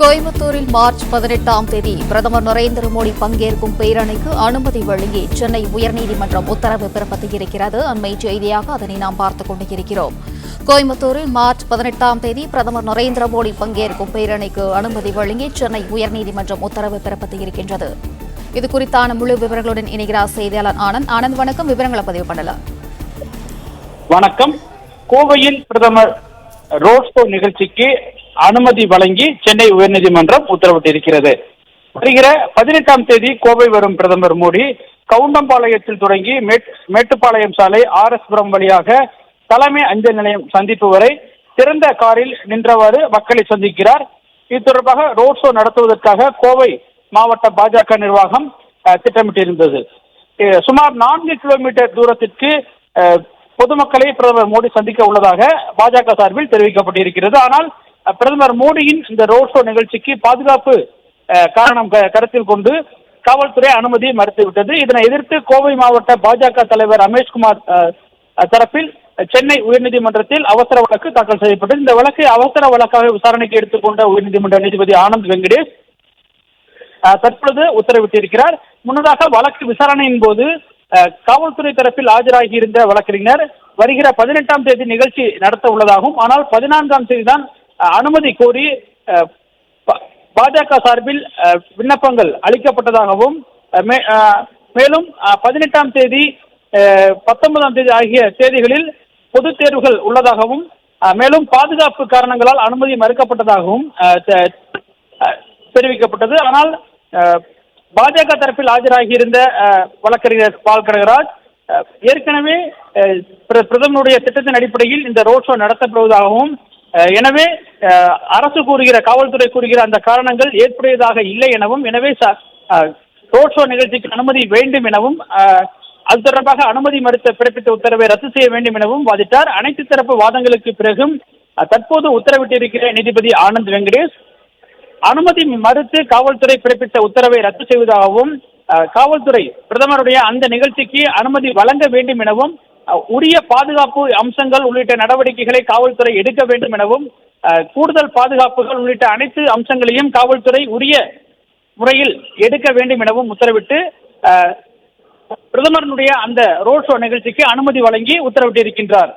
கோயம்புத்தூரில் மார்ச் 18ஆம் தேதி பிரதமர் நரேந்திர மோடி பங்கேற்கும் பேரணிக்கு அனுமதி வழங்கி சென்னை உயர்நீதிமன்றம் உத்தரவு பிறப்பித்திருக்கிறது. அண்மை செய்தியாக அதனை நாம் பார்த்துக் கொண்டிருக்கிறோம். கோயம்புத்தூரில் மார்ச் 18ஆம் தேதி பிரதமர் நரேந்திர மோடி பங்கேற்கும் பேரணிக்கு அனுமதி வழங்கி சென்னை உயர்நீதிமன்றம் உத்தரவு பிறப்பித்திருக்கின்றது. இது குறித்தான முழு விவரங்களுடன் இணைகிறார் செய்தியாளர் ஆனந்த். ஆனந்த், வணக்கம். விவரங்களை பதிவு பண்ணலாம். வணக்கம். கோவையில் பிரதமர் ரோட் ஷோ நிகழ்ச்சிக்கு அனுமதி வழங்கி சென்னை உயர்நீதிமன்றம் உத்தரவிட்டிருக்கிறது. வருகிற 18ஆம் தேதி கோவை வரும் பிரதமர் மோடி கவுண்டம்பாளையத்தில் தொடங்கி மேட்டுப்பாளையம் சாலை RS புரம் வழியாக தலைமை அஞ்சல் நிலையம் சந்திப்பு வரை திறந்த காரில் நின்றவாறு மக்களை சந்திக்கிறார். இது தொடர்பாக ரோட் ஷோ நடத்துவதற்காக கோவை மாவட்ட பாஜக நிர்வாகம் திட்டமிட்டிருந்தது. சுமார் 4 கிலோமீட்டர் தூரத்திற்கு பொதுமக்களை பிரதமர் மோடி சந்திக்க உள்ளதாக பாஜக சார்பில் தெரிவிக்கப்பட்டிருக்கிறது. ஆனால் பிரதமர் மோடியின் இந்த ரோட் ஷோ நிகழ்ச்சிக்கு பாதுகாப்பு காரணம் கருத்தில் கொண்டு காவல்துறை அனுமதியை மறுத்துவிட்டது. இதனை எதிர்த்து கோவை மாவட்ட பாஜக தலைவர் ரமேஷ்குமார் தரப்பில் சென்னை உயர்நீதிமன்றத்தில் அவசர வழக்கு தாக்கல் செய்யப்பட்டது. இந்த வழக்கை அவசர வழக்காக விசாரணைக்கு எடுத்துக்கொண்ட உயர்நீதிமன்ற நீதிபதி ஆனந்த் வெங்கடேஷ் தற்பொழுது உத்தரவிட்டிருக்கிறார். முன்னதாக வழக்கு விசாரணையின் போது காவல்துறை தரப்பில் ஆஜராகி இருந்த வழக்கறிஞர் வருகிற 18ஆம் தேதி நிகழ்ச்சி நடத்த உள்ளதாகவும், ஆனால் 14ஆம் தேதி தான் அனுமதி கோரி பாஜக சார்பில் விண்ணப்பங்கள் அளிக்கப்பட்டதாகவும், மேலும் 18ஆம் தேதி 19ஆம் தேதி ஆகிய தேதிகளில் பொது தேர்வுகள் உள்ளதாகவும், மேலும் பாதுகாப்பு காரணங்களால் அனுமதி மறுக்கப்பட்டதாகவும் தெரிவிக்கப்பட்டது. ஆனால் பாஜக தரப்பில் ஆஜராகி இருந்த வழக்கறிஞர் பால் கனகராஜ் ஏற்கனவே பிரதமருடைய திட்டத்தின் அடிப்படையில் இந்த ரோட் ஷோ நடத்தப்படுவதாகவும், எனவே அரசு கூறுகிற காவல்துறை கூறுகிற அந்த காரணங்கள் ஏற்புடையதாக இல்லை எனவும், எனவே ரோட் ஷோ நிகழ்ச்சிக்கு அனுமதி வேண்டும் எனவும், அது தொடர்பாக அனுமதி மறுத்த பிறப்பித்த உத்தரவை ரத்து செய்ய வேண்டும் எனவும் வாதிட்டார். அனைத்து தரப்பு வாதங்களுக்கு பிறகும் தற்போது உத்தரவிட்டிருக்கிற நீதிபதி ஆனந்த் வெங்கடேஷ் அனுமதி மறுத்து காவல்துறை பிறப்பித்த உத்தரவை ரத்து செய்வதாகவும், காவல்துறை பிரதமருடைய அந்த நிகழ்ச்சிக்கு அனுமதி வழங்க வேண்டும் எனவும், உரிய பாதுகாப்பு அம்சங்கள் உள்ளிட்ட நடவடிக்கைகளை காவல்துறை எடுக்க வேண்டும் எனவும், கூடுதல் பாதுகாப்புகள் உள்ளிட்ட அனைத்து அம்சங்களையும் காவல்துறை உரிய முறையில் எடுக்க வேண்டும் எனவும் உத்தரவிட்டு பிரதமருடைய அந்த ரோட் ஷோ நிகழ்ச்சிக்கு அனுமதி வழங்கி உத்தரவிட்டிருக்கின்றார்.